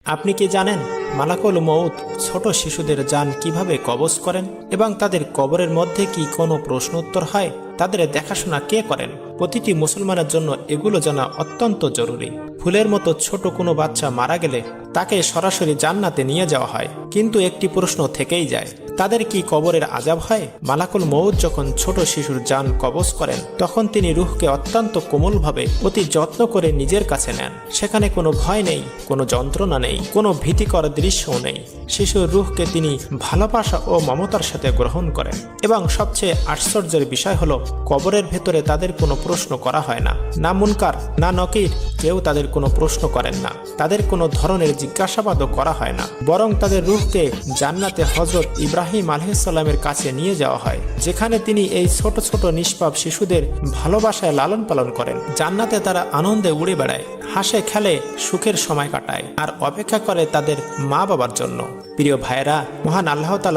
আপনি কি জানেন মালাকুল মউত ছোট শিশুদের জান কিভাবে কবজ করেন এবং তাদের কবরের মধ্যে কি কোনো প্রশ্ন উত্তর হয়? তাদের দেখাশোনা কে করেন? প্রতিটি মুসলমানের জন্য এগুলো জানা অত্যন্ত জরুরি। ফুলের মতো ছোট কোনো বাচ্চা মারা গেলে তাকে সরাসরি জান্নাতে নিয়ে যাওয়া হয়, কিন্তু একটি প্রশ্ন থেকেই যায়, তাদের কি কবরের আযাব হয়? মালাকুল মউত যখন ছোট শিশুর জান কবজ করেন তখন তিনি রূহকে অত্যন্ত কোমলভাবে অতি যত্ন করে নিজের কাছে নেন। সেখানে কোনো ভয় নেই, কোনো যন্ত্রণা নেই, কোনো ভীতিকর দৃশ্যও নেই। শিশুর রূহকে তিনি ভালোবাসা ও মমতার সাথে গ্রহণ করেন এবং সবচেয়ে আশ্চর্যের বিষয় হলো কবরের ভেতরে তাদের কোনো প্রশ্ন করা হয় না। না মুনকার না নকির কেউ তাদের কোনো প্রশ্ন করেন না, তাদের কোনো ধরনের জিজ্ঞাসাবাদও করা হয় না, বরং তাদের রূহকে জান্নাতে হযরত ইব্রাহিম আলাইহিস সালামের কাছে নিয়ে যাওয়া হয়, যেখানে তিনি এই ছোট ছোট নিষ্পাপ শিশুদের ভালোবাসায় লালন পালন করেন। জান্নাতে তারা আনন্দে উড়ে বেড়ায়, হাসে খেলে, সুখের সময় কাটায় আর অপেক্ষা করে তাদের মা বাবার জন্য। প্রিয় ভাইয়েরা, মহান আল্লাহ তাআলা